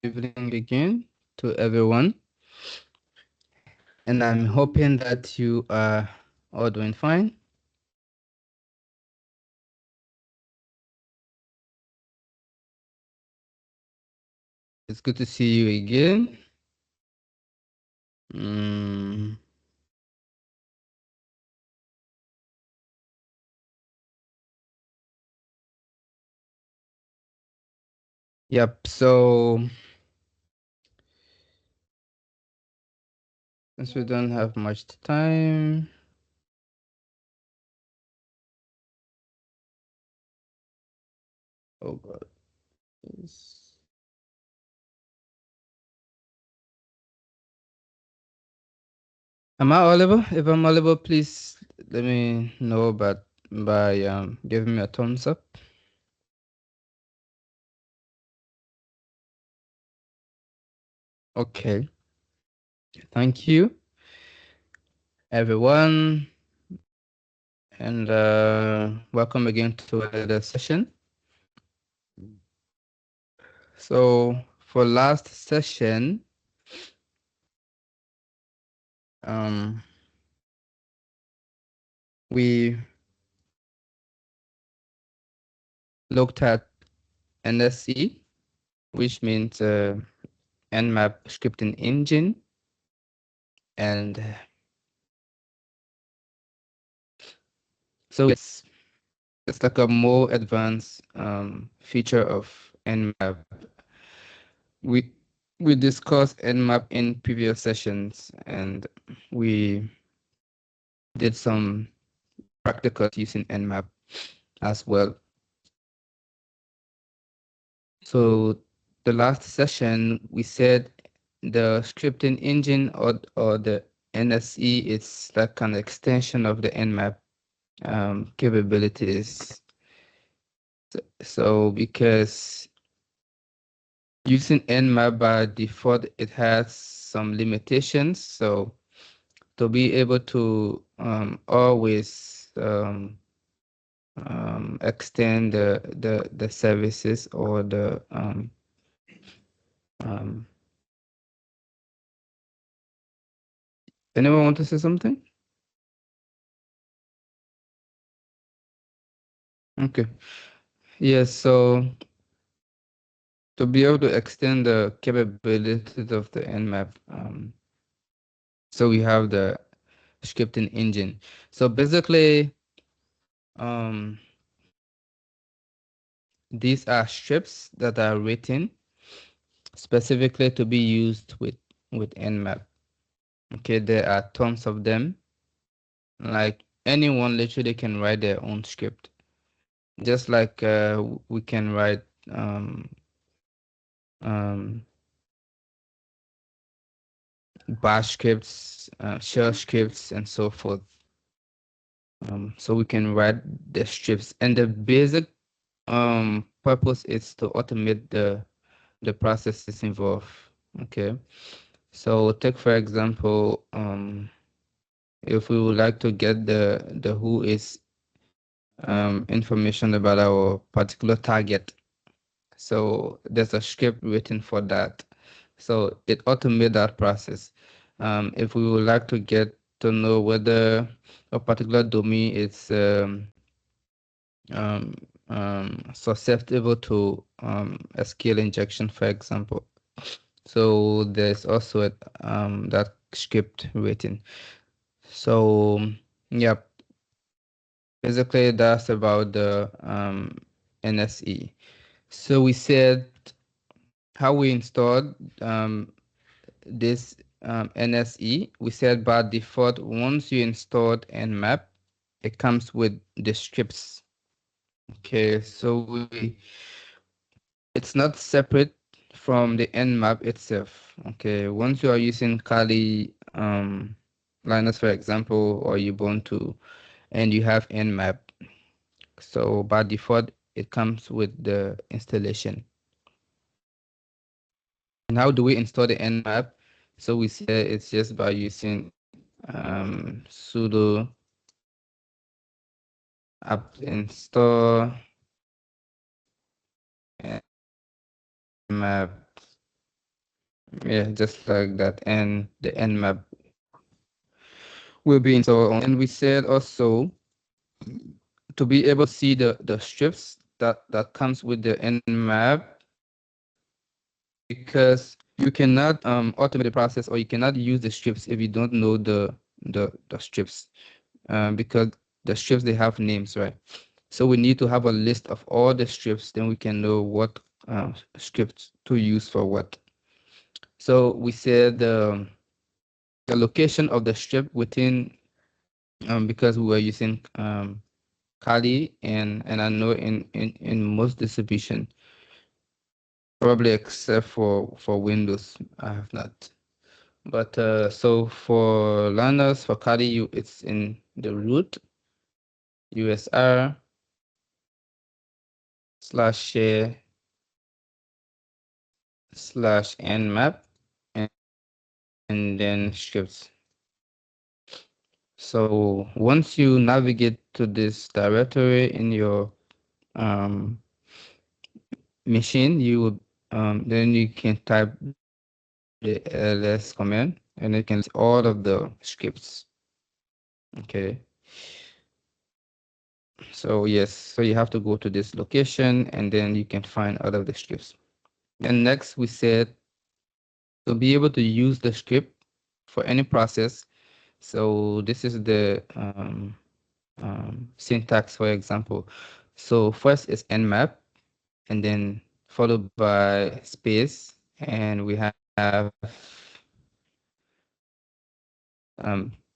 evening again to everyone, and I'm hoping that you are all doing fine. It's good to see you again. Mm, yep, so since we don't have much time, oh God, yes. Am I audible? If I'm audible, please let me know by giving me a thumbs up. Okay, thank you, everyone, and welcome again to another session. So for last session, um, we looked at NSE, which means Nmap scripting engine, and so it's like a more advanced feature of Nmap. We we discussed Nmap in previous sessions, and we did some practical using Nmap as well. So the last session we said the scripting engine or the NSE is like an extension of the Nmap capabilities. So because using Nmap by default, it has some limitations. So to be able to always extend the services or the anyone want to say something? Okay. Yes, so to be able to extend the capabilities of the Nmap, so we have the scripting engine. So basically, these are scripts that are written specifically to be used with Nmap. Okay, there are tons of them. Like anyone literally can write their own script, just like we can write um, bash scripts, shell scripts, and so forth. So we can write the scripts, and the basic purpose is to automate the processes involved. Okay, so take for example, if we would like to get the Whois information about our particular target, so there's a script written for that. So it automates that process. If we would like to get to know whether a particular domain is um, susceptible to SQL injection, for example. So there's also that script written. So yeah, basically that's about the NSE. So we said how we installed this NSE. We said by default, once you installed Nmap, it comes with the scripts. Okay, so it's not separate from the Nmap itself. Okay, once you are using Kali Linux, for example, or Ubuntu, and you have Nmap, so by default, it comes with the installation. And how do we install the Nmap? So we say it's just by using sudo apt install nmap Yeah, just like that. And the Nmap will be installed on. And we said also to be able to see the strips that comes with the Nmap, because you cannot automate the process, or you cannot use the strips if you don't know the strips, because the strips, they have names, right? So we need to have a list of all the strips, then we can know what scripts to use for what. So we said the location of the strip within, because we were using Kali, and I know in most distribution, probably except for Windows, I have not. But so for Linux, for Kali, it's in the root usr /share /nmap, and then scripts. So once you navigate to this directory in your um, machine, you would then you can type the ls command, and it can list all of the scripts. Okay. So yes, so you have to go to this location, and then you can find all of the scripts. Then next we said to be able to use the script for any process. So this is the syntax, for example. So first is nmap, and then followed by space, and we have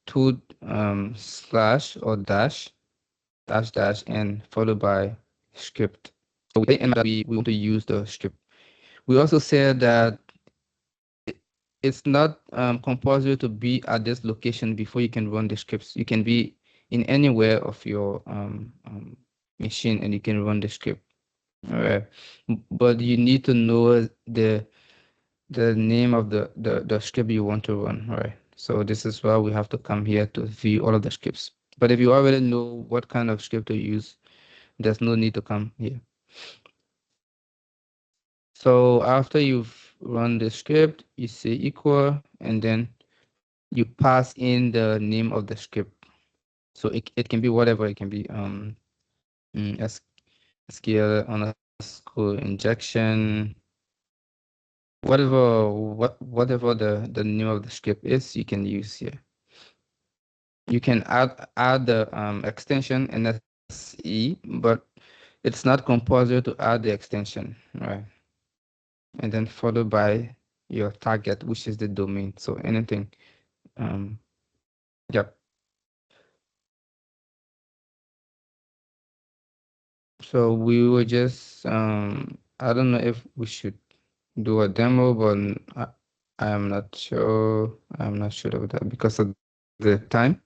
two slash or dash, and followed by script. So we say we want to use the script. We also said that it's not compulsory to be at this location before you can run the scripts. You can be in anywhere of your machine, and you can run the script. All right, but you need to know the name of the script you want to run, right? So this is why we have to come here to view all of the scripts. But if you already know what kind of script to use, there's no need to come here. So after you've run the script, you say equal, and then you pass in the name of the script. So it can be whatever. It can be SQL underscore injection, whatever the name of the script is, you can use here. You can add the extension NSE, but it's not compulsory to add the extension, right? And then followed by your target, which is the domain. So anything, yep. So we were just, I don't know if we should do a demo, but I am not sure. I'm not sure of that because of the time.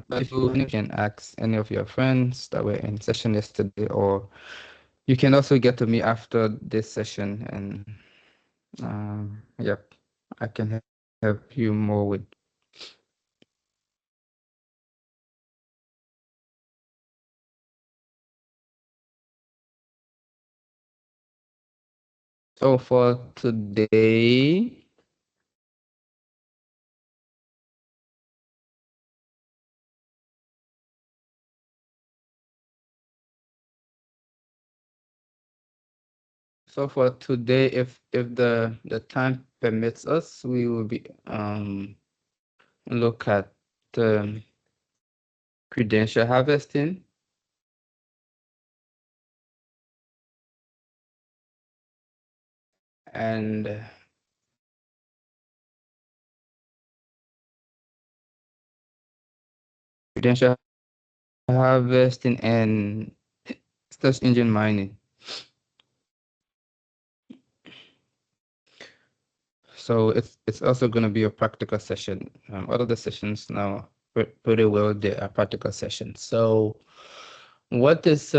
But if you can ask any of your friends that were in session yesterday, or you can also get to me after this session, and yep, I can help you more with. So for today, if the time permits us, we will be look at credential harvesting, and credential harvesting and search engine mining. So it's also going to be a practical session. All of the sessions now pretty well, they are practical sessions. So what is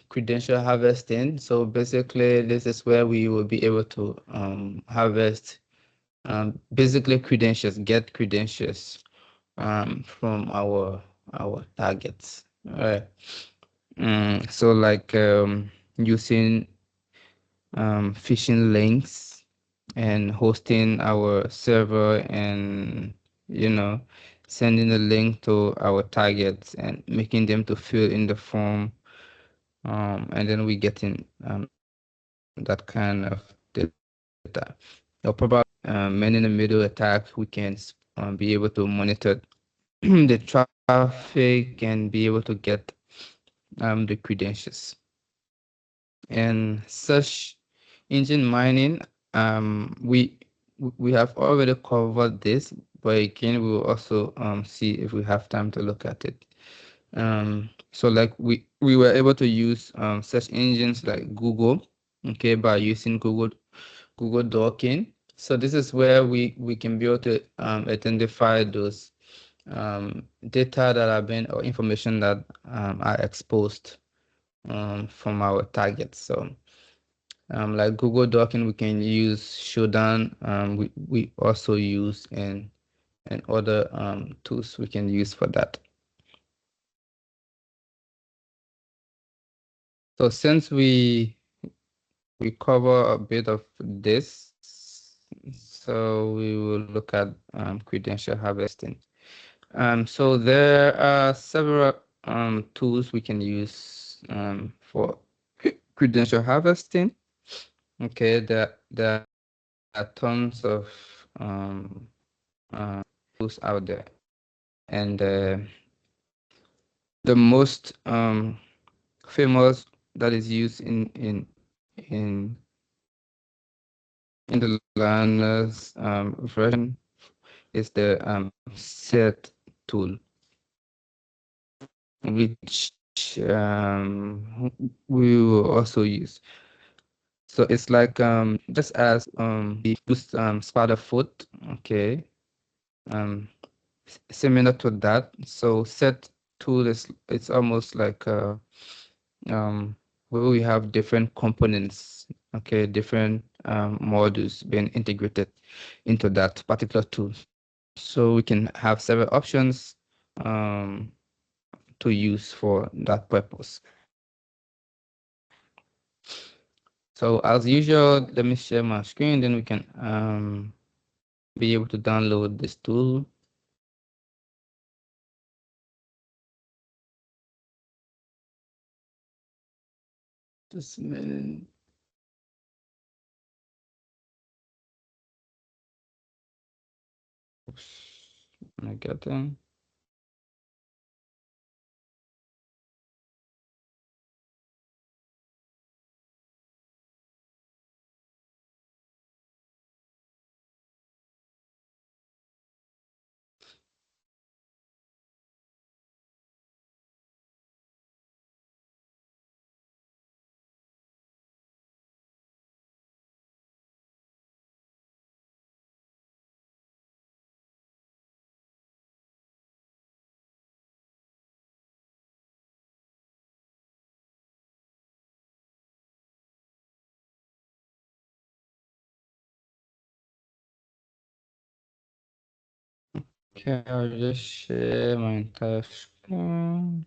credential harvesting? So basically, this is where we will be able to harvest basically credentials, get credentials from our targets. All right. So like using phishing links and hosting our server, and sending a link to our targets and making them to fill in the form, and then we getting that kind of data. Or probably man-in-the-middle attack, we can be able to monitor the traffic and be able to get the credentials. And search engine mining, we have already covered this, but again, we will also see if we have time to look at it. So like we were able to use search engines like Google, okay, by using Google Docking. So this is where we can be able to identify those data that have been, or information that are exposed from our targets. So like Google Docking, we can use Shodan. We also use and other tools we can use for that. So since we cover a bit of this, so we will look at credential harvesting. So there are several tools we can use for credential harvesting. Okay, there are tons of tools out there, and the most famous that is used in in the learners version is the set tool, which we will also use. So it's like just as we use Spiderfoot, okay, um similar to that. So set tool is, it's almost like where we have different components, okay, different modules being integrated into that particular tool. So we can have several options um, to use for that purpose. So as usual, let me share my screen, then we can be able to download this tool. Just a minute. Oops. I got them. Okay, I'll just share my entire screen.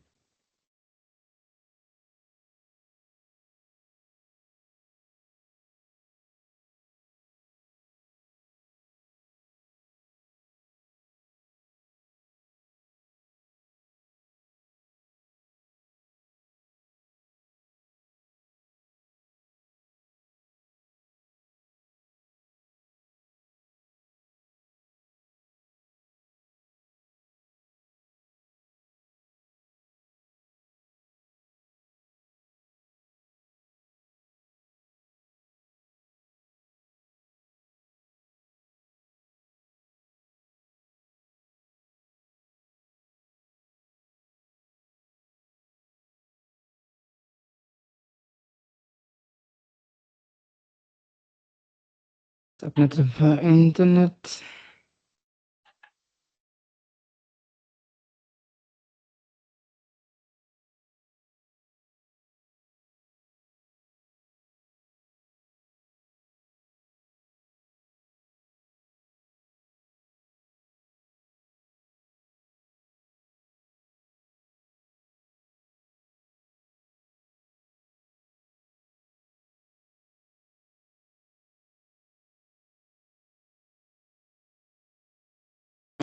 Submitted by internet.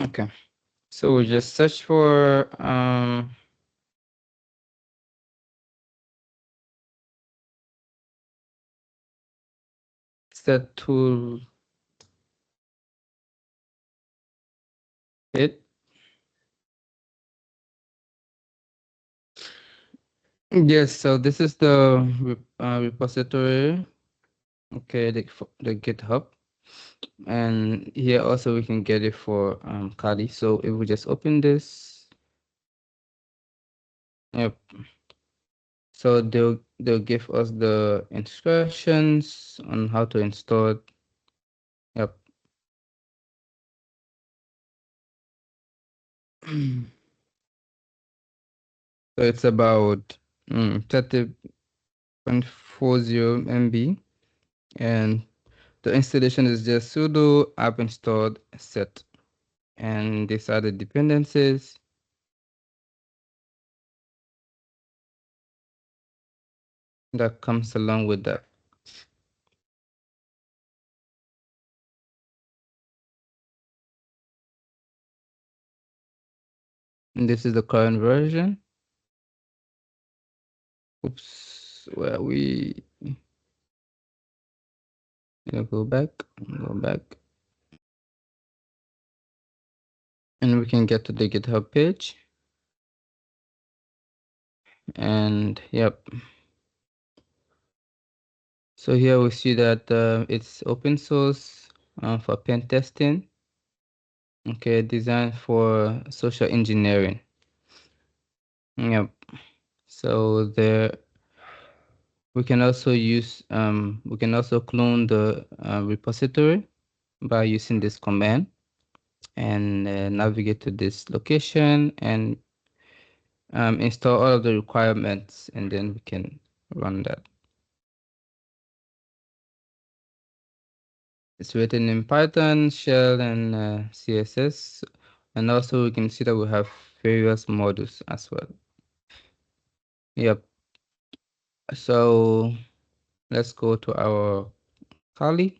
Okay. So we just search for set tool it. Yes, so this is the repository. Okay, the GitHub. And here also we can get it for Kali. So if we just open this, yep. So they'll give us the instructions on how to install it. Yep. So it's about 30.40 MB, and the installation is just sudo app installed set, and these are the dependencies that comes along with that. And this is the current version. Oops, where we go back, and we can get to the GitHub page. And yep. So here we see that it's open source for pen testing. Okay, designed for social engineering. Yep. So there we can also use we can also clone the repository by using this command and navigate to this location and install all of the requirements, and then we can run that. It's written in Python, Shell, and CSS. And also we can see that we have various modules as well. Yep. So let's go to our Kali.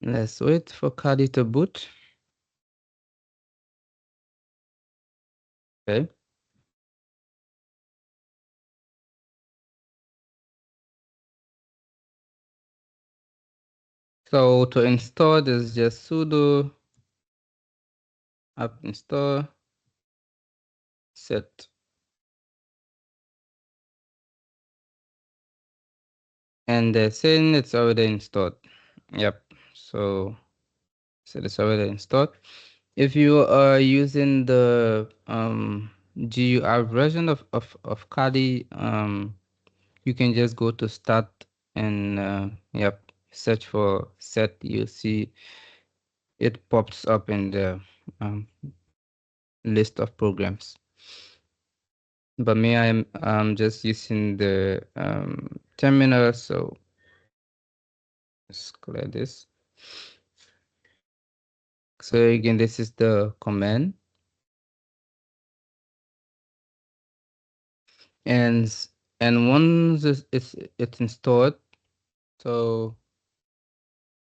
Let's wait for Kali to boot. Okay. So to install this, just sudo app install set. And they're saying it's already installed. Yep. So it's already installed. If you are using the GUI version of Kali, you can just go to start and yep, search for set. You see it pops up in the list of programs. But me, I'm just using the terminal, so let's clear this. So again, this is the command, and once it's installed, so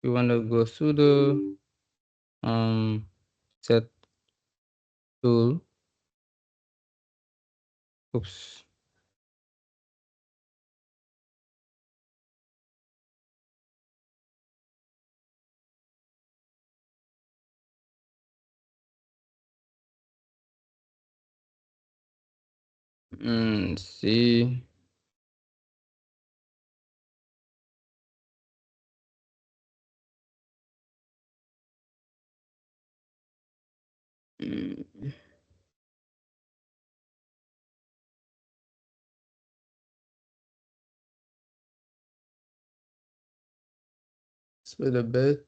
you want to go sudo set tool. Oops. See. Split a bit.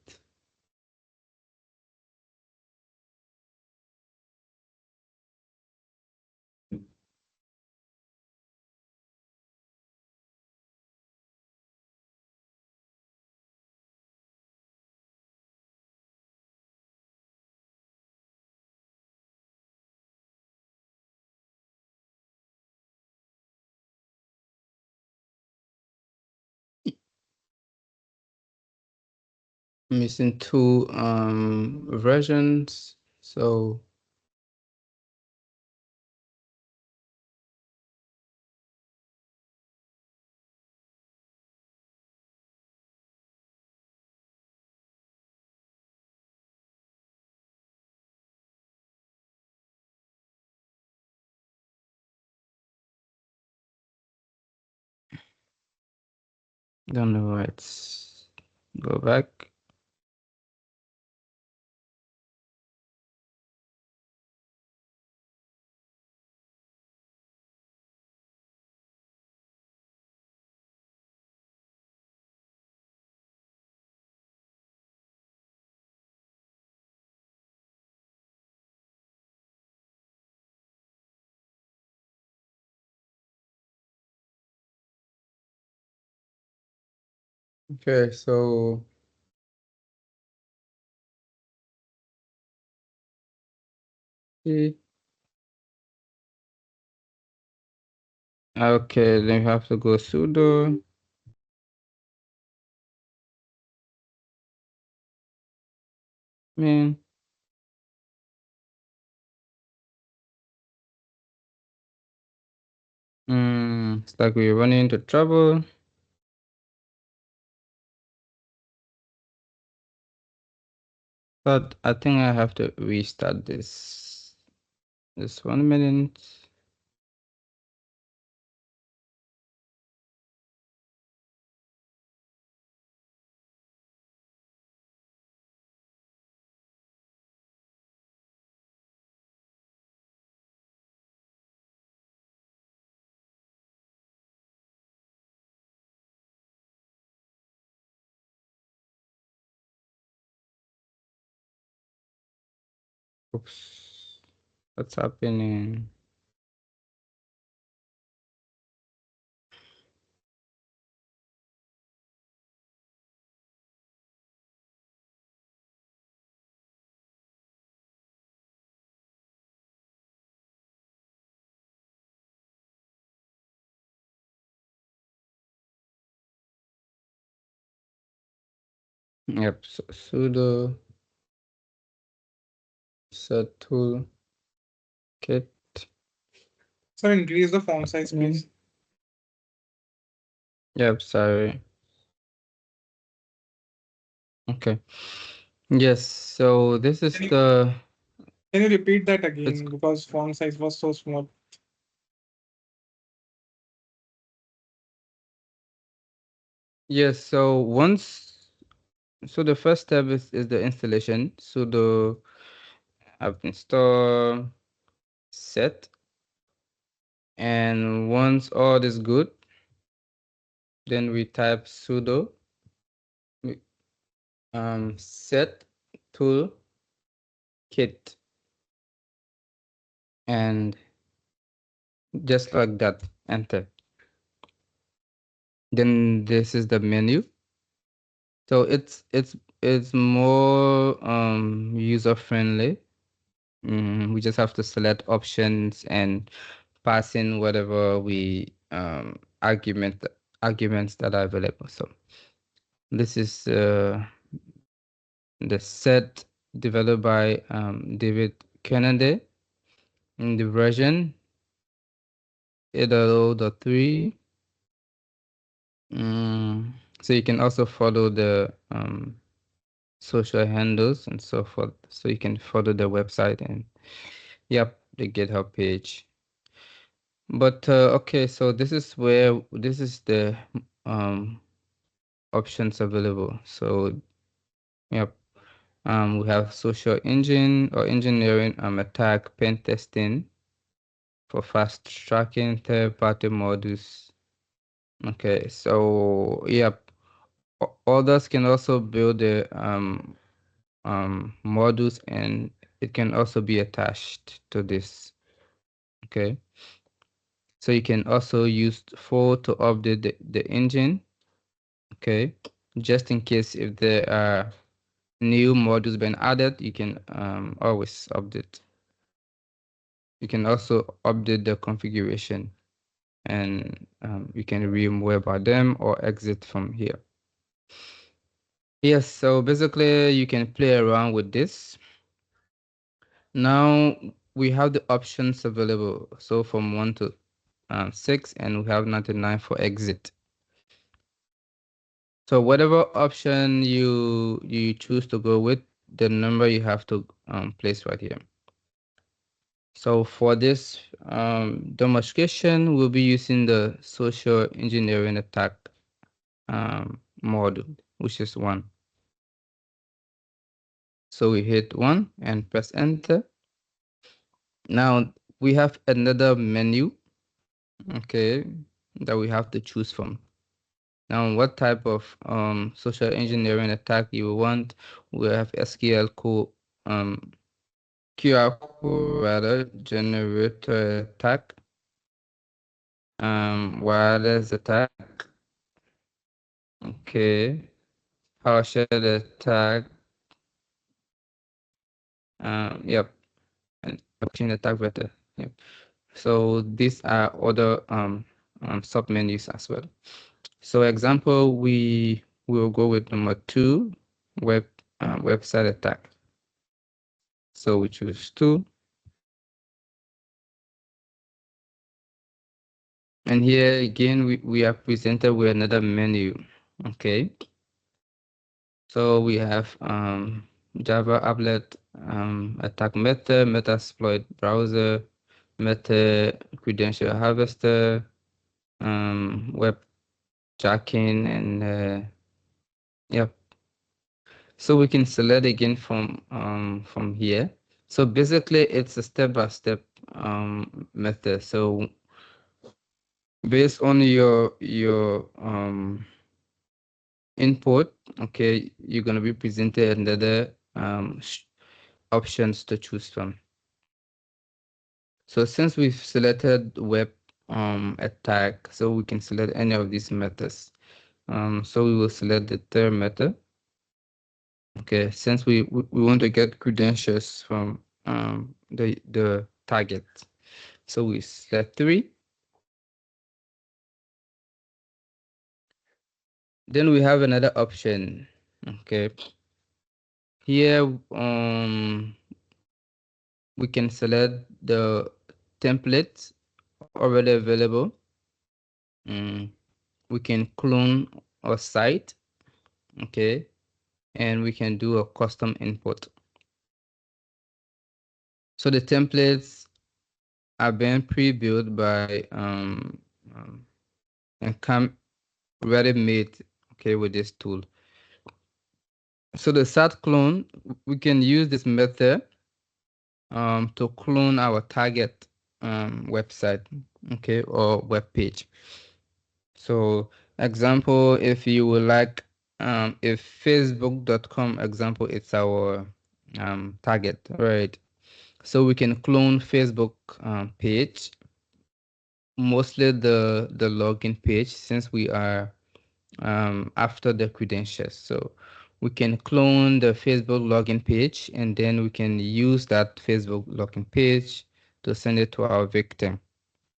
missing two versions. So don't know why it's go back. Okay, so okay, then you have to go sudo. Man. It's like we're running into trouble. But I think I have to restart this. Just 1 minute. Oops. What's happening? Yep, so sudo set tool kit. So increase the font size, please. Yep, sorry. Okay. Yes, so this is the Can you repeat that it's again? Because font size was so small. yes, so the first step is the installation. Sudo apt install set, and once all is good, then we type sudo set tool kit, and just like that, enter. Then this is the menu. So it's more user friendly. We just have to select options and pass in whatever we arguments that are available. So this is the set developed by David Kennedy in the version 8.0.3. So you can also follow the social handles and so forth. So you can follow the website and yep, the GitHub page. But okay, so this is the um options available. So yep, we have social engine or engineering attack pen testing for fast tracking third-party models. Okay, so yep, others can also build the models, and it can also be attached to this. Okay, so you can also use for to update the engine. Okay, just in case if there are new modules been added, you can always update. You can also update the configuration, and you can remove about them or exit from here. Yes, so basically you can play around with this. Now we have the options available. So from 1 to 6, and we have 99 for exit. So whatever option you choose to go with, the number you have to place right here. So for this demonstration, we'll be using the social engineering attack module, which is 1. So we hit 1 and press enter. Now we have another menu, okay, that we have to choose from. Now, what type of social engineering attack you want? We have SQL code, QR code rather, generator attack, wireless attack, okay, PowerShell attack, yep, and machine attack vector, yep. So these are other submenus as well. So example, we will go with number 2, website attack. So we choose 2. And here again, we are presented with another menu. Okay. So we have Java applet, attack method, metasploit browser, method credential harvester, web jacking, and yep. So we can select again from here. So basically, it's a step-by-step method. So based on your input, okay, you're going to be presented another options to choose from. So since we've selected web attack, so we can select any of these methods. So we will select the third method. Okay, since we want to get credentials from the target, so we select 3. Then we have another option. Okay, here we can select the templates already available. We can clone a site, okay, and we can do a custom input. So the templates are being pre-built by and come ready-made, okay, with this tool. So the site clone, we can use this method to clone our target website, okay, or web page. So example, if you would like, if facebook.com example, it's our target, right? So we can clone Facebook page, mostly the login page, since we are after the credentials. So we can clone the Facebook login page, and then we can use that Facebook login page to send it to our victim,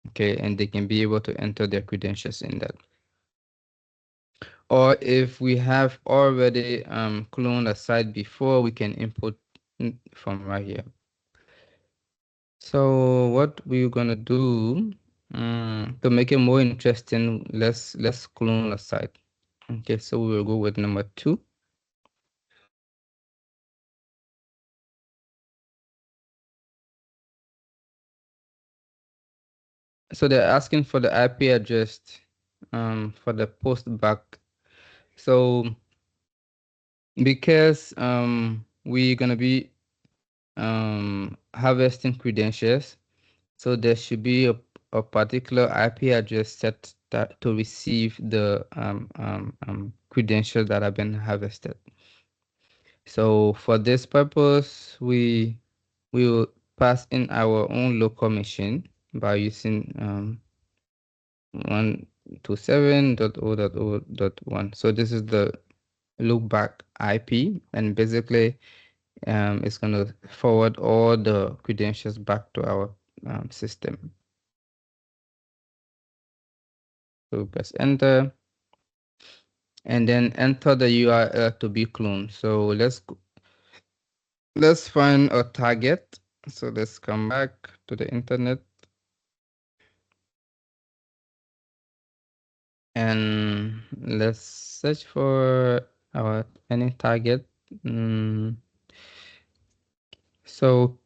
okay, and they can be able to enter their credentials in that. Or if we have already cloned a site before, we can input from right here. So what we're gonna do to make it more interesting, let's clone a site. Okay, so we will go with number 2. So they're asking for the IP address for the post back. So because we're gonna be harvesting credentials, so there should be a particular IP address set that to receive the credentials that have been harvested. So for this purpose, we will pass in our own local machine by using 127.0.0.1. So this is the loopback IP, and basically it's going to forward all the credentials back to our system. So press enter. and then enter the URL to be cloned. So let's find a target. So let's come back to the internet and let's search for our any target. So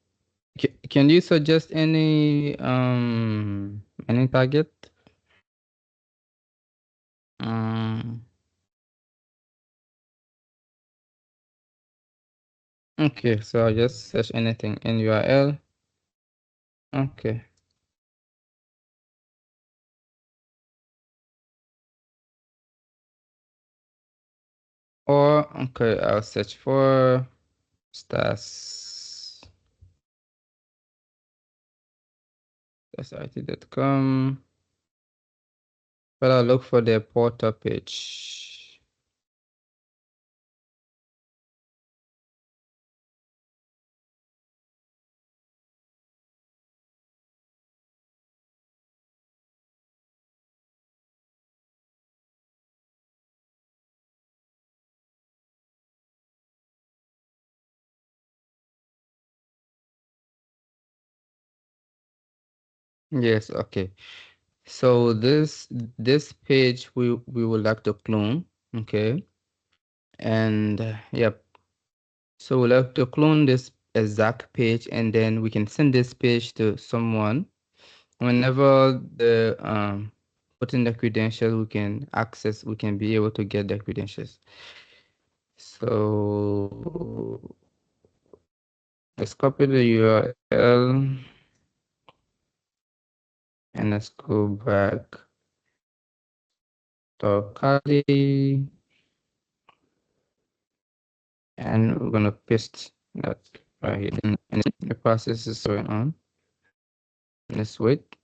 can you suggest any target? Okay, so I'll just search anything in URL. Okay. Or okay, I'll search for stats. Stats.it.com. But I'll look for the portal page. Yes, okay. So this page we would like to clone, okay? And yep. So we'll have to clone this exact page and then we can send this page to someone. Whenever the put in the credentials, we can be able to get the credentials. So let's copy the URL and let's go back to Kali and we're gonna paste that right here. And the process is going on. Let's wait.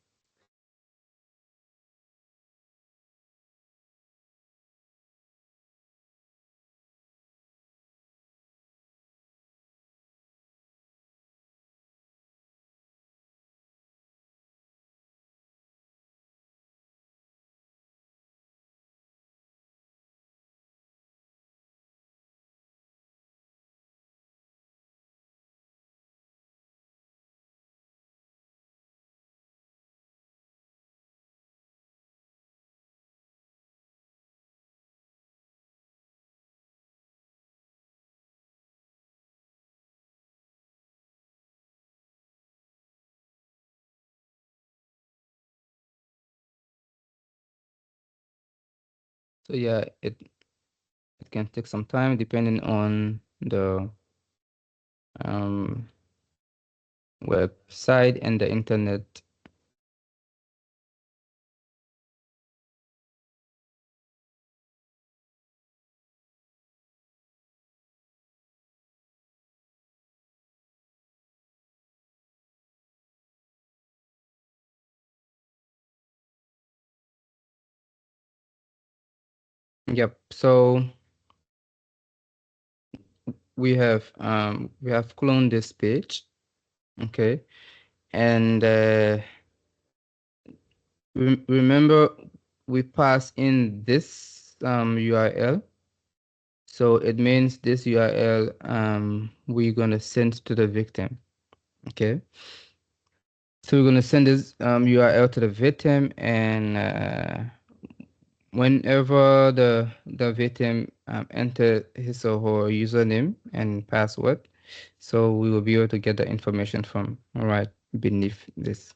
So yeah, it can take some time depending on the um website and the internet. Yep. So we have cloned this page, okay, and remember we pass in this URL, so it means this URL we're gonna send to the victim, okay. So we're gonna send this URL to the victim, and whenever the victim enter his or her username and password, so we will be able to get the information from right beneath this.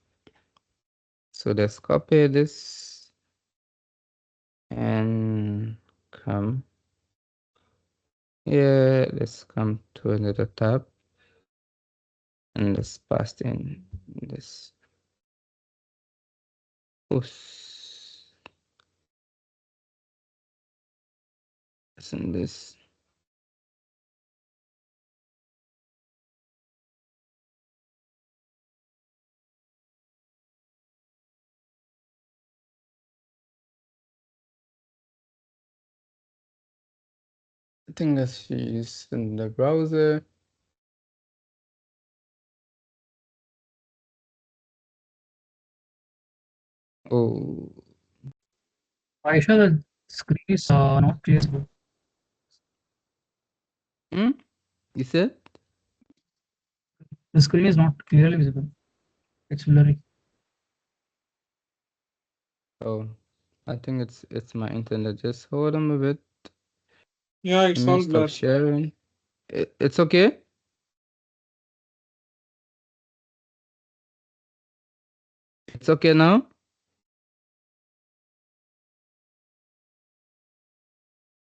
So let's copy this and come here. Let's come to another tab and let's paste in this. Oops. Send this. I think that's used in the browser. Oh, Faisal, Screen is not clear visible. You said? The screen is not clearly visible. It's blurry. Oh, I think it's my internet. Just hold on a bit. Yeah, Let it's me all stop blurred. sharing. It's okay? It's okay now?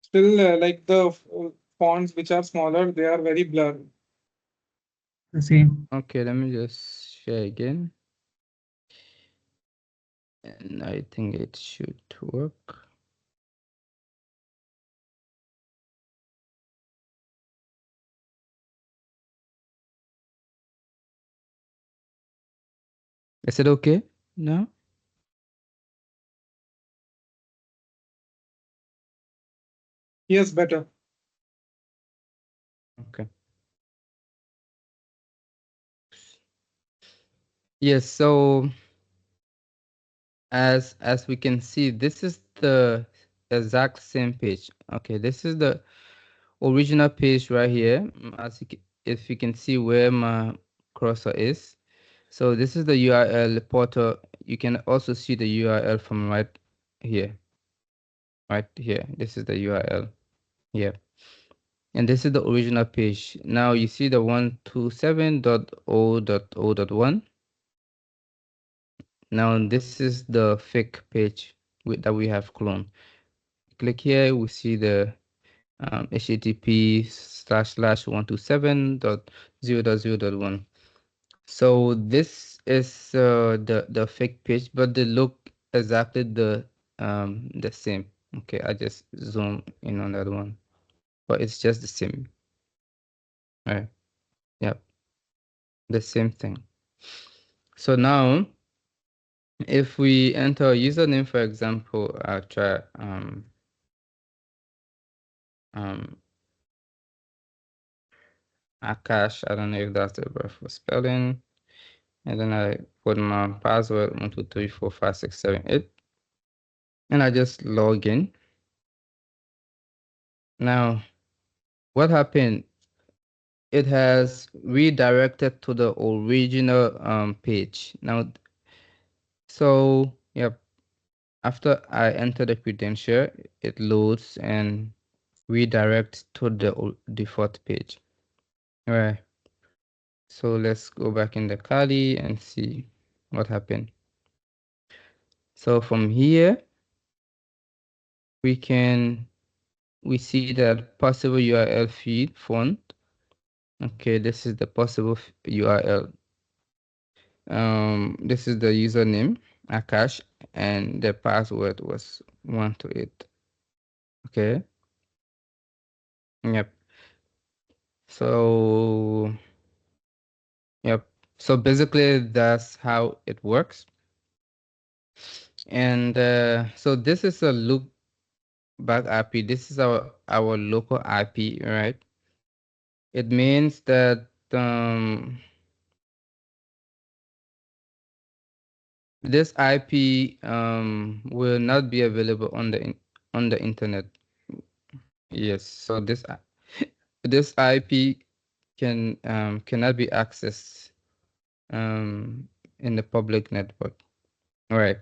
Still, like the fonts which are smaller, they are very blurred. The same. Okay, let me just share again. And I think it should work. Is it okay now? Yes, better. Okay. Yes, so as we can see, this is the exact same page. Okay, this is the original page right here. If you can see where my cursor is. So this is the URL portal. You can also see the URL from right here. Right here. This is the URL here. And this is the original page. Now you see the 127.0.0.1. Now this is the fake page that we have cloned. Click here, we see the http://127.0.0.1. So this is the fake page, but they look exactly the same. Okay, I just zoom in on that one, but it's just the same. All right. Yep, the same thing. So now, if we enter a username, for example, I'll try um Akash. I don't know if that's the word for spelling. And then I put my password 1234567 and I just log in. Now, what happened? It has redirected to the original page. Now, so yep, after I enter the credential, it loads and redirects to the default page. All right. So let's go back in the Kali and see what happened. So from here, we see that possible URL feed font. Okay, this is the possible URL. This is the username, Akash, and the password was 128. Okay. Yep. So, yep. So basically, that's how it works. And so this is a loopback IP. This is our local IP, right? It means that this IP will not be available on the internet. Yes. So this IP cannot be accessed in the public network. All right.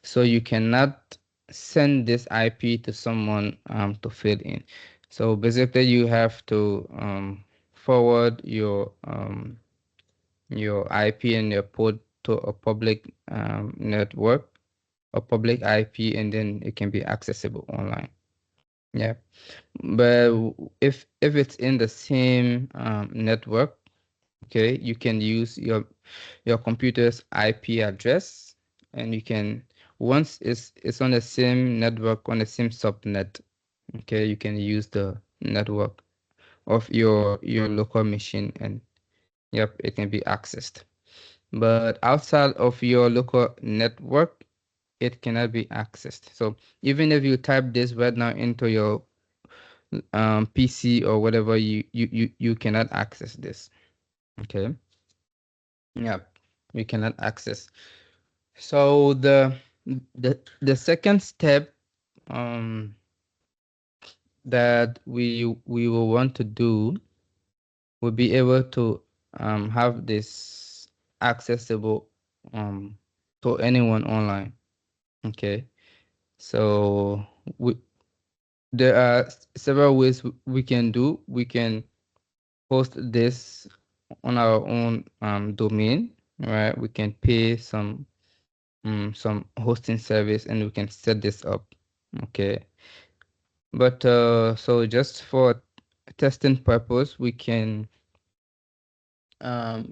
So you cannot send this IP to someone to fill in. So basically, you have to forward your IP and your port to a public network, a public IP, and then it can be accessible online. Yeah, but if it's in the same network, okay, you can use your computer's IP address, and you can once it's on the same network on the same subnet, okay, you can use the network of your local machine, and yep, it can be accessed. But outside of your local network, it cannot be accessed. So even if you type this right now into your PC or whatever, you cannot access this. Okay. Yeah, you cannot access. So the second step that we will want to do will be able to have this accessible to anyone online. Okay, so there are several ways we can do. We can host this on our own domain, right? We can pay some hosting service and we can set this up. Okay, but so just for testing purpose, we can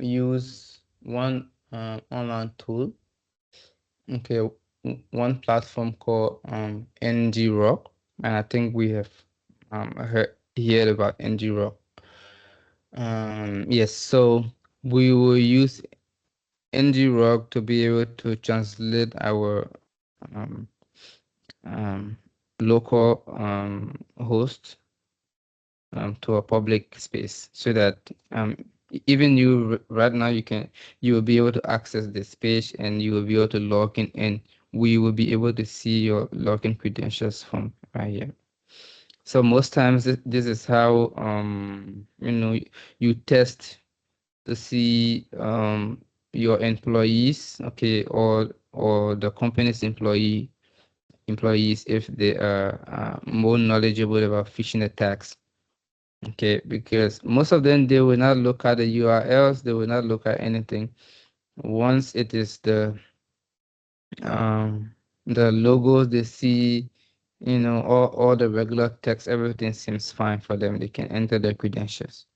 use one online tool. Okay, one platform called Ngrok, and I think we have heard about Ngrok. Yes, so we will use Ngrok to be able to translate our um, um, local host to a public space, so that even you right now you will be able to access this page and you will be able to log in, and we will be able to see your login credentials from right here. So most times this is how you test to see your employees, okay, or the company's employees, if they are more knowledgeable about phishing attacks. Okay, because most of them, they will not look at the URLs, they will not look at anything. Once it is the logos they see, all the regular text, everything seems fine for them. They can enter their credentials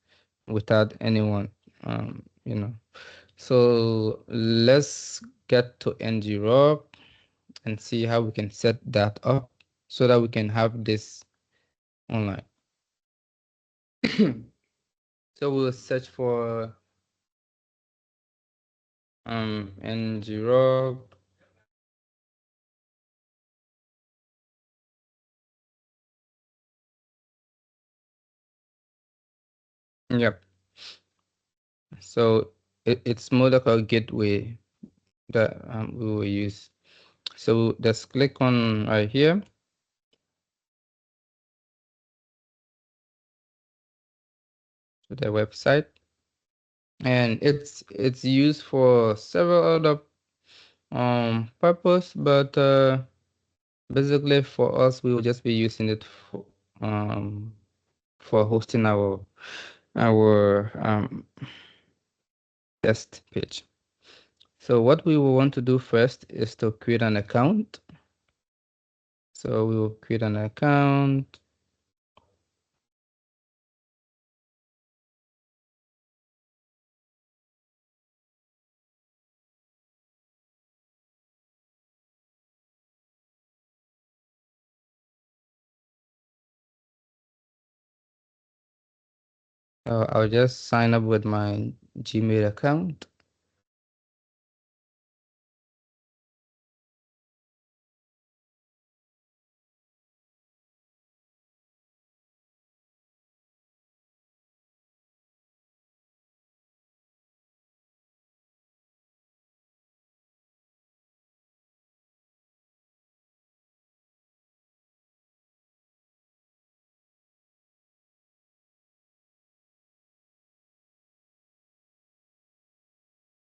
without anyone, um, you know. So let's get to ngrok and see how we can set that up so that we can have this online. So we'll search for ngrok. Yep. So it's more like a gateway that we will use. So just click on right here. To the website, and it's used for several other purpose, but basically for us, we will just be using it for hosting our test page. So what we will want to do first is to create an account. So we will create an account. I'll just sign up with my Gmail account.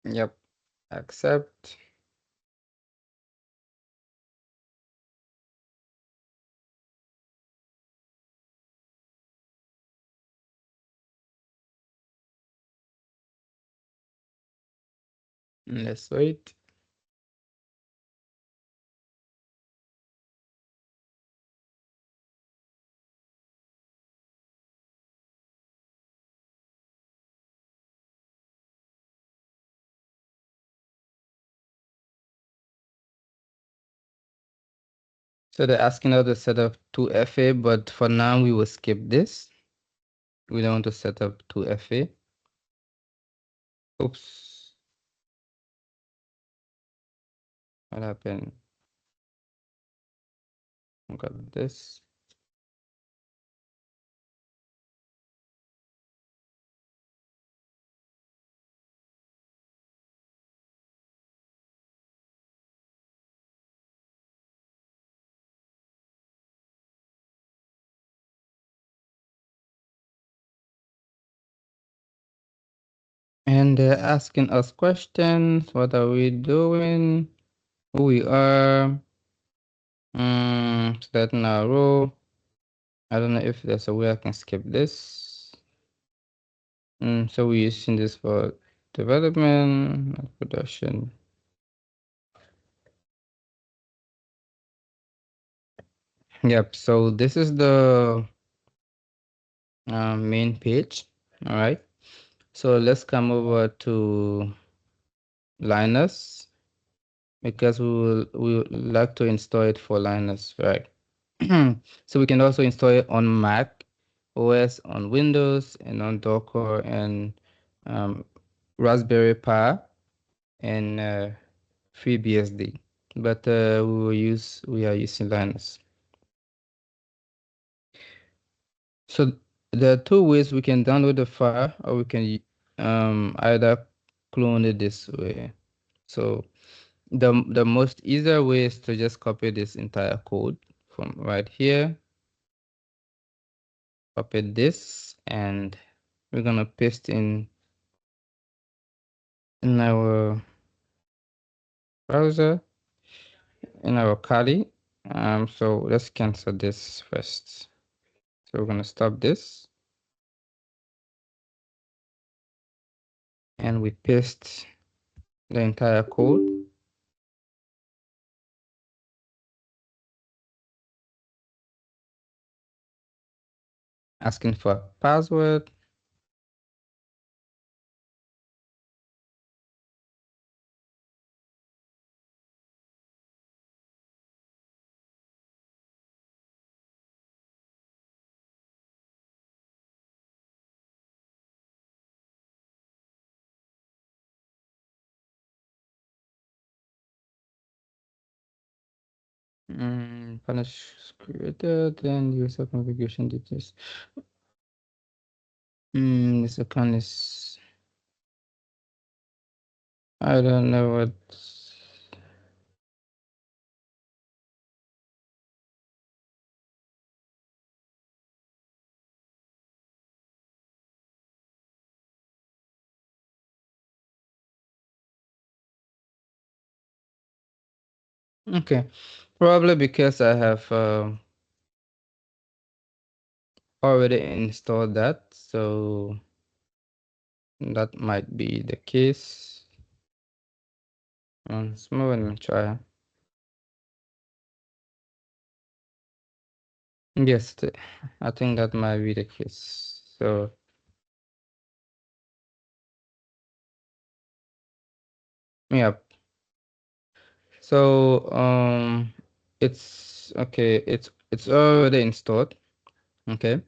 Yep, accept. Let's wait. So they're asking us to set up 2FA, but for now we will skip this. We don't want to set up 2FA. Oops. What happened? Got this. And they're asking us questions. What are we doing? Who we are? Starting our row. I don't know if there's a way I can skip this. So we're using this for development, not production. Yep. So this is the main page. All right. So let's come over to Linus because we would like to install it for Linus, right? So we can also install it on Mac OS, on Windows, and on Docker and Raspberry Pi and FreeBSD. But we are using Linux. So there are two ways we can download the file, or we can either clone it this way. So the most easier way is to just copy this entire code from right here. Copy this, and we're gonna paste in our browser, in our Kali. So let's cancel this first. So we're gonna stop this, and we paste the entire code. Asking for a password. Punish created, then user configuration details. This account is, I don't know what. Okay, probably because I have already installed that, so that might be the case. Once more, let me try. Yes, I think that might be the case. So, yep. So, it's okay. It's already installed. Okay.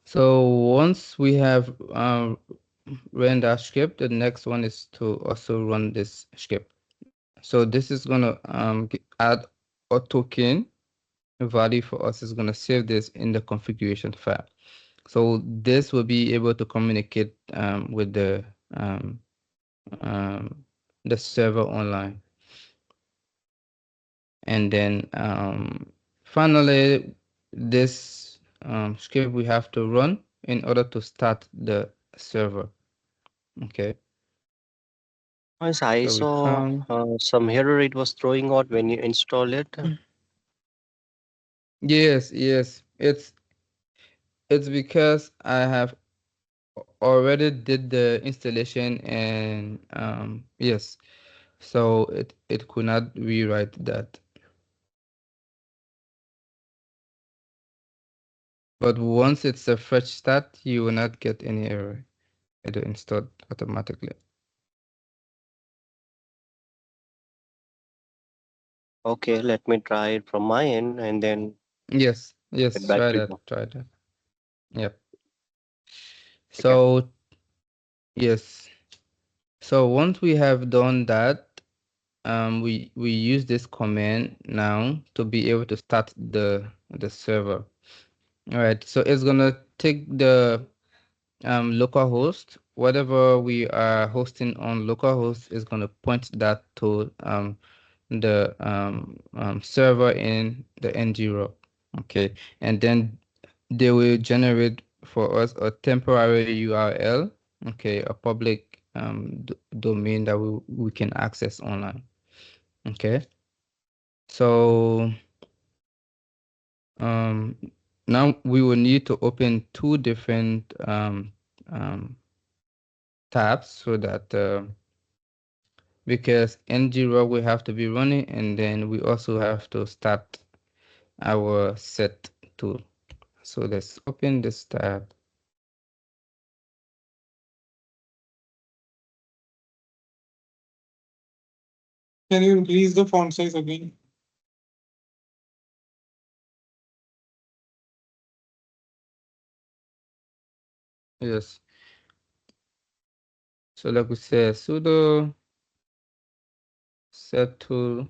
So once we have run that script, the next one is to also run this script. So this is gonna add a token value for us. Is gonna save this in the configuration file. So this will be able to communicate with um, the server online. And then finally, this script we have to run in order to start the server. Okay. Yes, I So we saw come. some error it was throwing out when you install it. Yes, yes. It's because I have already did the installation and yes. So it could not rewrite that. But once it's a fresh start, you will not get any error. It will install automatically. Okay, let me try it from my end and then Yes, get yes, back try to that, you. try that. Yep. Okay. So yes. So once we have done that, we use this command now to be able to start the server. All right. So it's gonna take the localhost, whatever we are hosting on localhost is gonna point that to the server in the Ngrok. Okay, and then they will generate for us a temporary URL. okay, a public domain that we can access online. Okay, so now we will need to open two different tabs so that because Ngrok we have to be running, and then we also have to start our set tool. So let's open this tab. Can you increase the font size again? Yes. So like we say, sudo set tool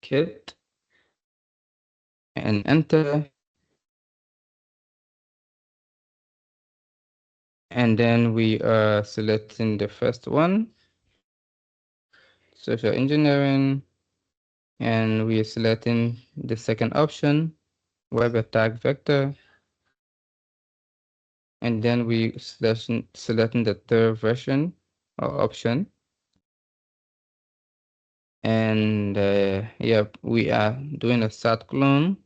kit and enter. And then we are selecting the first one, social engineering, and we are selecting the second option, web attack vector. And then we selecting the third version or option. And yeah, we are doing a start clone.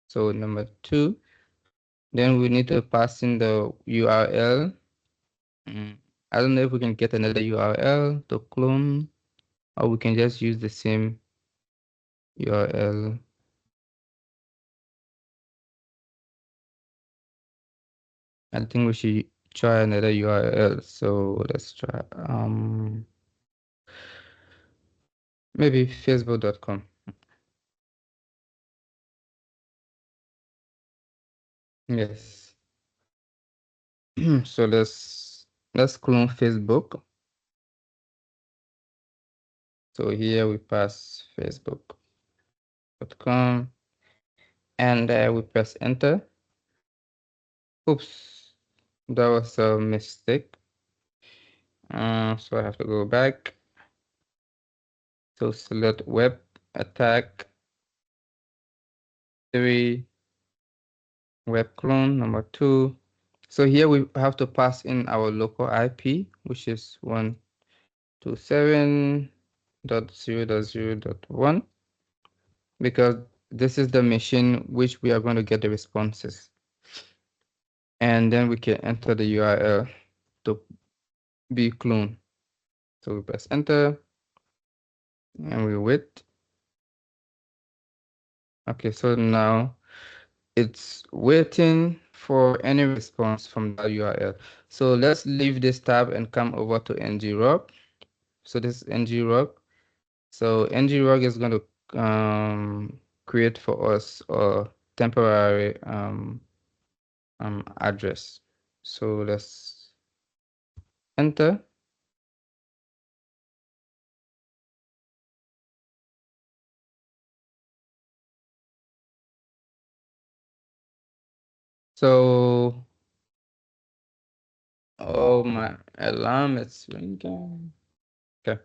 So number 2. Then we need to pass in the URL. I don't know if we can get another URL to clone, or we can just use the same URL. I think we should try another URL. So let's try maybe facebook.com. Yes. So let's clone Facebook. So here we pass facebook.com and we press enter. Oops, that was a mistake. So I have to go back. So select web attack 3, web clone number 2. So here we have to pass in our local IP, which is 127.0.0.1, because this is the machine which we are going to get the responses. And then we can enter the URL to be cloned. So we press enter and we wait. Okay, so now it's waiting for any response from that URL. So let's leave this tab and come over to Ngrok. So this is Ngrok. So Ngrok is going to create for us a temporary address. So let's enter. So, oh, my alarm is ringing. Okay.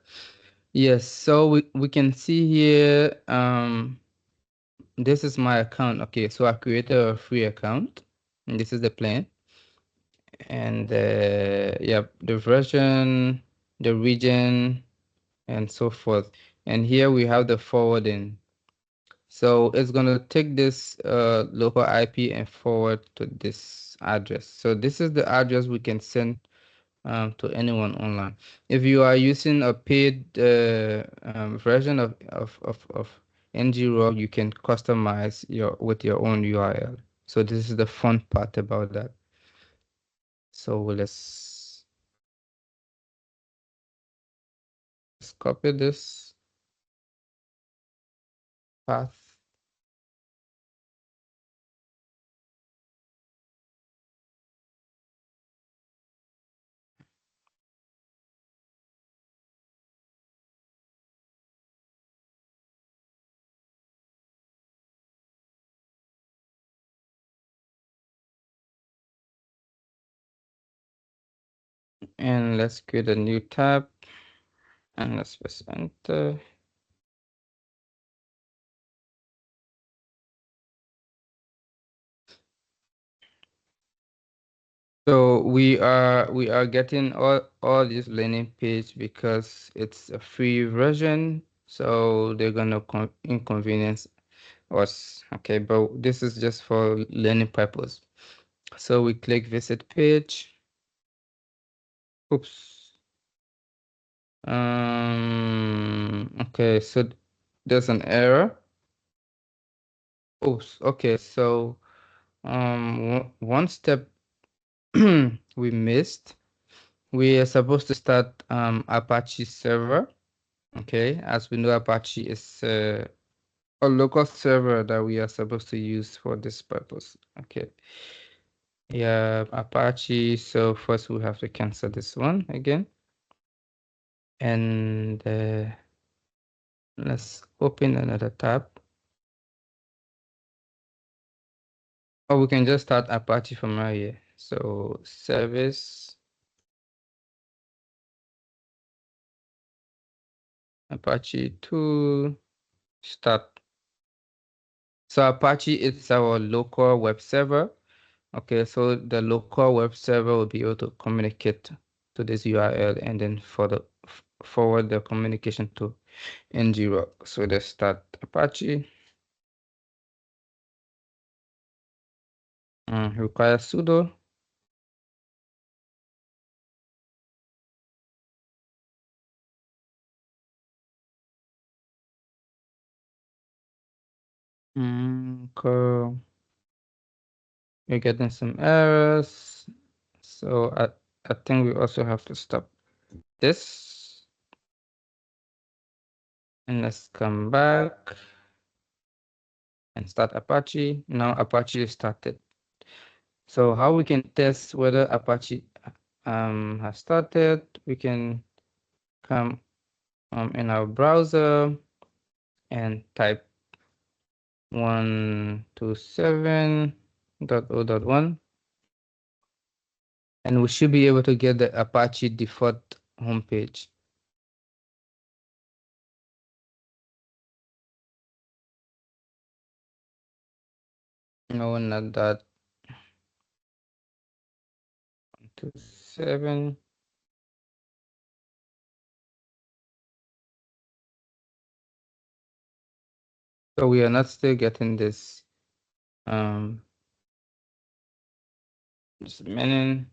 Yes, so we can see here, this is my account. Okay, so I created a free account, and this is the plan. And yeah, the version, the region, and so forth. And here we have the forwarding. So it's gonna take this local IP and forward to this address. So this is the address we can send to anyone online. If you are using a paid version of Ngrok, you can customize with your own URL. So this is the fun part about that. So let's copy this path. And let's create a new tab. And let's press enter. So we are getting all this landing page because it's a free version. So they're gonna inconvenience us. Okay, but this is just for learning purpose. So we click visit page. Oops. Okay, so there's an error. Oops. Okay, so one step we missed. We are supposed to start Apache server. Okay, as we know, Apache is a local server that we are supposed to use for this purpose. Okay. Yeah, Apache. So first we have to cancel this one again. And let's open another tab. Or we can just start Apache from right here. So service Apache 2 start. So Apache is our local web server. Okay, so the local web server will be able to communicate to this URL and then forward the communication to Ngrok. So let's start Apache. Require sudo. Cool. We're getting some errors. So I think we also have to stop this. And let's come back and start Apache. Now Apache is started. So how we can test whether Apache has started, we can come in our browser and type 127.0.1 and we should be able to get the Apache default homepage. No, not that. 127. So we are not still getting this. Just a minute.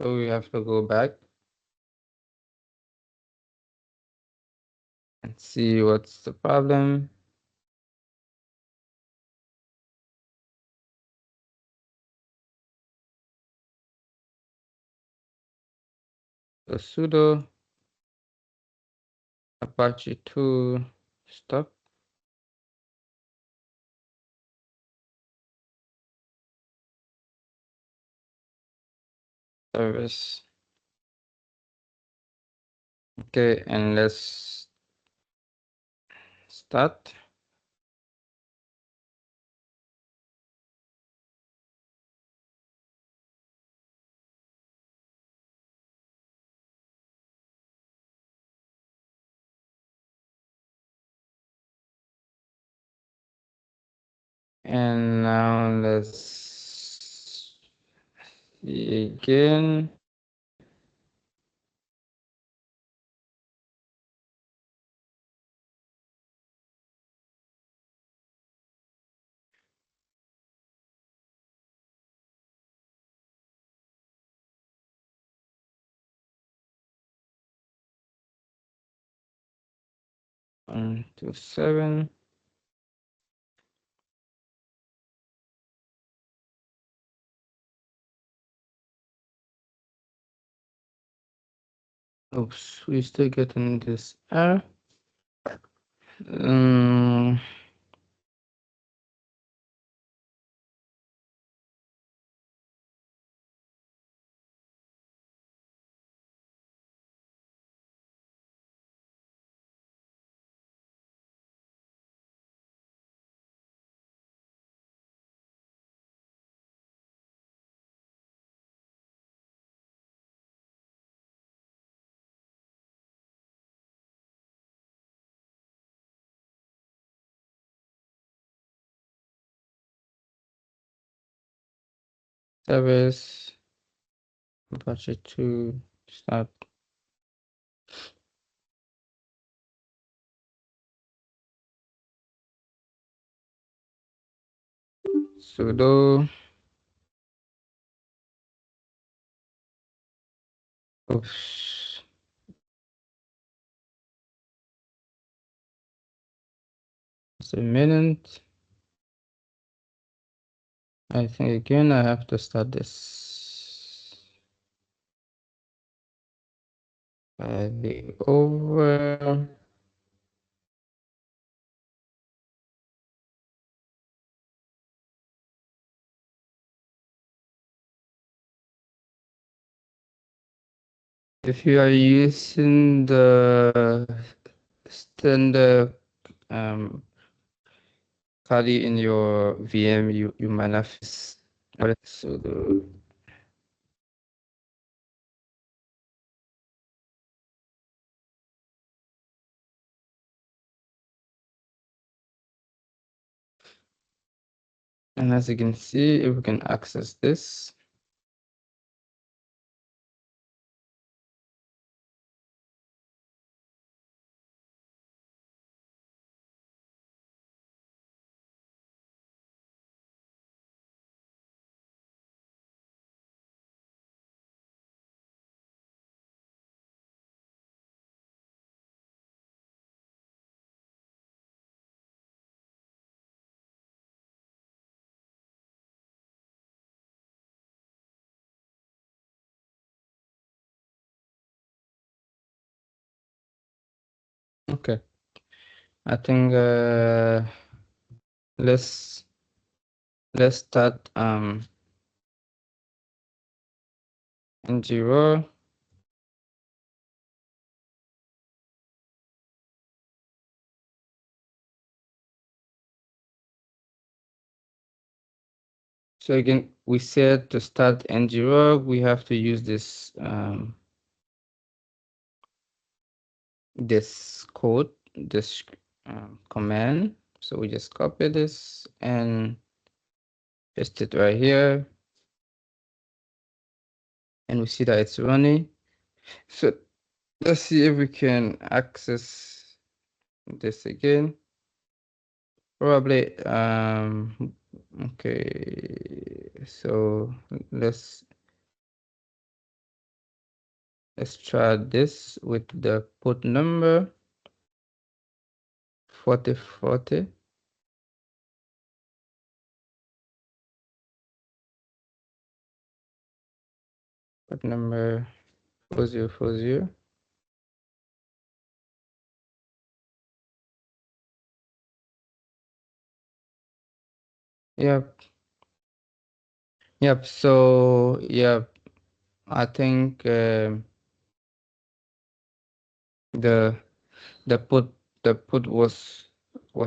So we have to go back and see what's the problem. So sudo Apache 2 stop. Service. Okay, and let's start. And now let's see again. One, two, seven. Oops, we're still getting this error. service, Apache 2, start. Sudo. Oops. Just a minute. I think again I have to start this. The over. If you are using the standard Kali in your VM, you might have sudo. And as you can see, if we can access this, okay. I think let's start in Guwor. So again, we said to start Ngrok, we have to use this this code, this command. So we just copy this and paste it right here, and we see that it's running. So let's see if we can access this again. Probably okay, so let's try this with the port number 4040. Port number 4040. Yep. Yep. So yep, I think the put was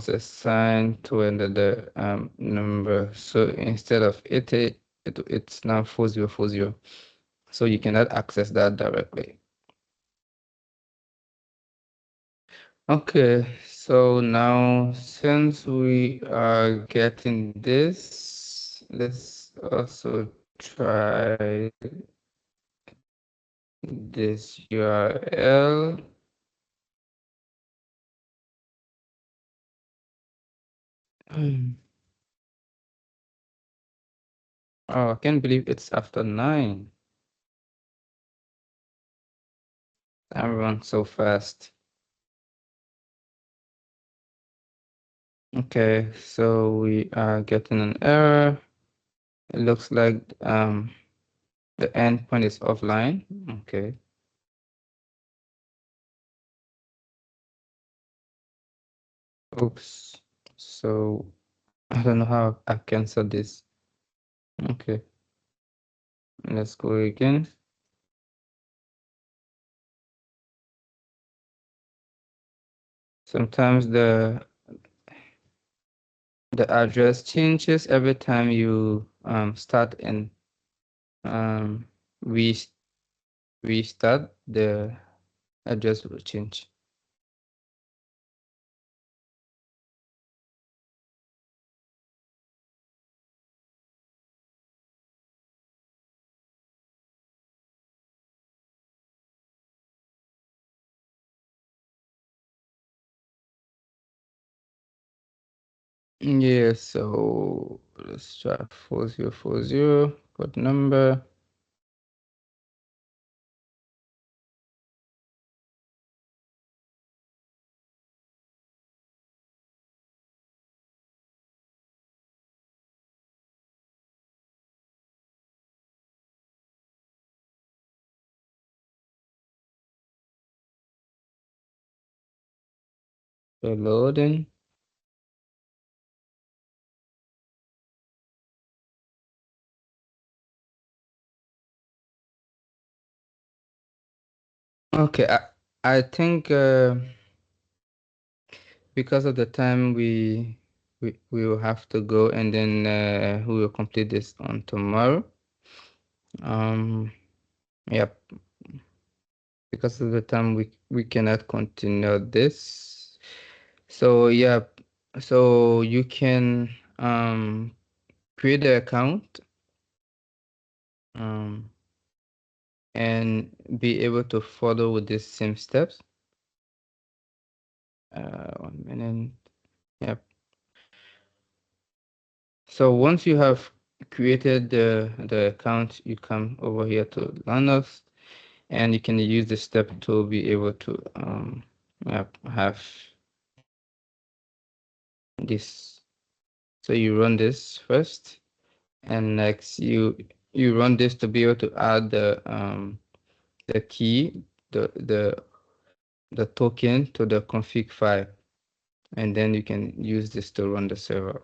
assigned to another number. So instead of 80, it's now 4040. So you cannot access that directly. Okay, so now since we are getting this, let's also try this URL. Oh, I can't believe it's after 9. I'm run so fast. Okay, so we are getting an error. It looks like the endpoint is offline. Okay. Oops. So I don't know how I cancel this. Okay. Let's go again. Sometimes the address changes every time you start and restart, the address will change. Yeah, so let's try 4040 port number. So loading. Okay, I think because of the time we will have to go, and then we will complete this on tomorrow. Yep. Because of the time we cannot continue this. So yeah, so you can create an account and be able to follow with these same steps. 1 minute. Yep. So once you have created the account, you come over here to Linux, and you can use the step to be able to have this. So you run this first, and next you run this to be able to add the key, the token to the config file, and then you can use this to run the server.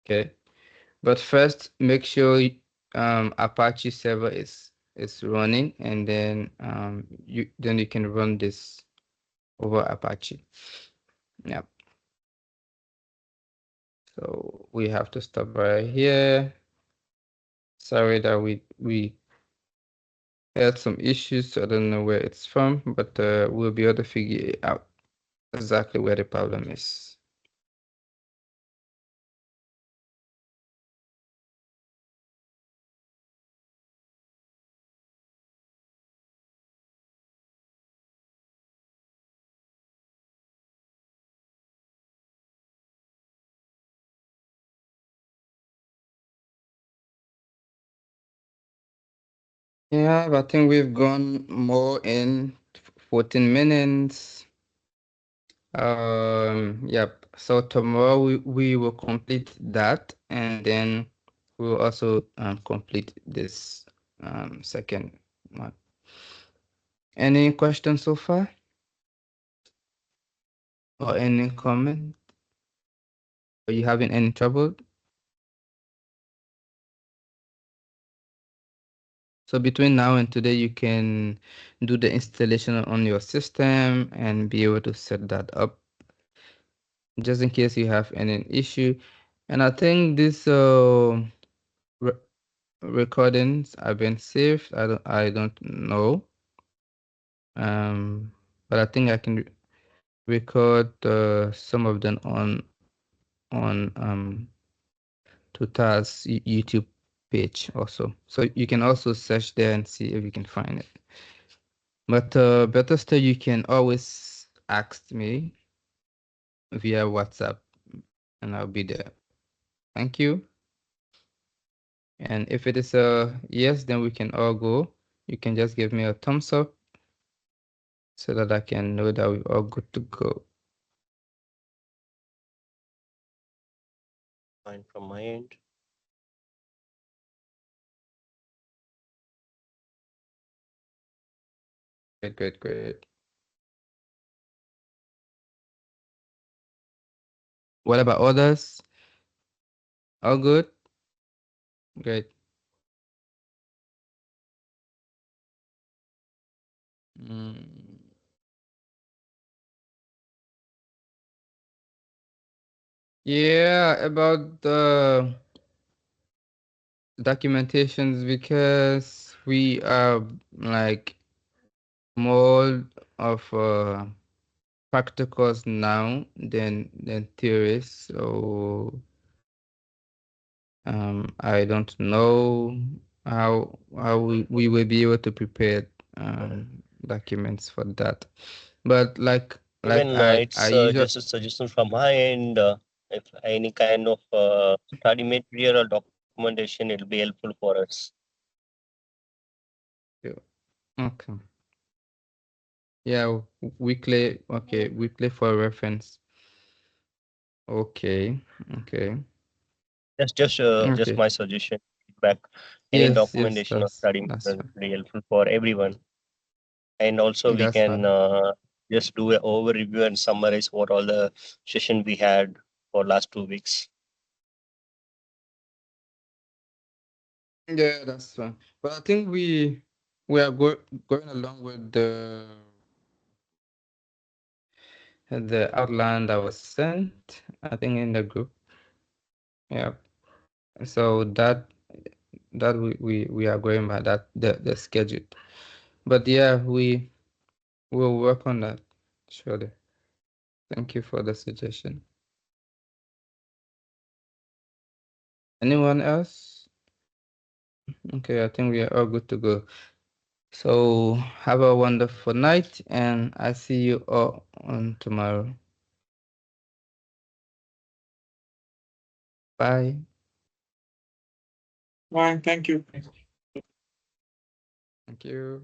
Okay, but first make sure Apache server is running, and then you can run this over Apache. Yeah. So we have to stop right here. Sorry that we had some issues. I don't know where it's from, but we'll be able to figure out exactly where the problem is. Yeah, I think we've gone more in 14 minutes. Yep. So tomorrow we will complete that, and then we will also complete this second one. Any questions so far? Or any comment? Are you having any trouble? So between now and today, you can do the installation on your system and be able to set that up just in case you have any issue. And I think this re recordings have been saved. I don't know. But I think I can record some of them on Tutelr's YouTube page also. So you can also search there and see if you can find it. But better still, you can always ask me via WhatsApp, and I'll be there. Thank you. And if it is a yes, then we can all go. You can just give me a thumbs up so that I can know that we're all good to go. Fine from my end. Great, great, great. What about others? All good? Great. Mm. Yeah, about the documentations, because we are like more of practicals now than theories. So I don't know how we will be able to prepare documents for that. But like Even I it's usually just a suggestion from my end. if any kind of study material or documentation, it'll be helpful for us. Okay. Yeah, weekly. Okay, weekly for reference. Okay. Okay. Just Okay. my suggestion, feedback. Any Yes, documentation or study that's material fine. is very helpful for everyone. And also we That's can fine. just do an overview and summarize what all the session we had for last 2 weeks. Yeah, that's fine. But I think we are going along with the outline that was sent, I think, in the group. Yeah. So that we are going by that the schedule. But yeah, we will work on that surely. Thank you for the suggestion. Anyone else? Okay, I think we are all good to go. So have a wonderful night, and I see you all on tomorrow. Bye. Fine, thank you. Thank you.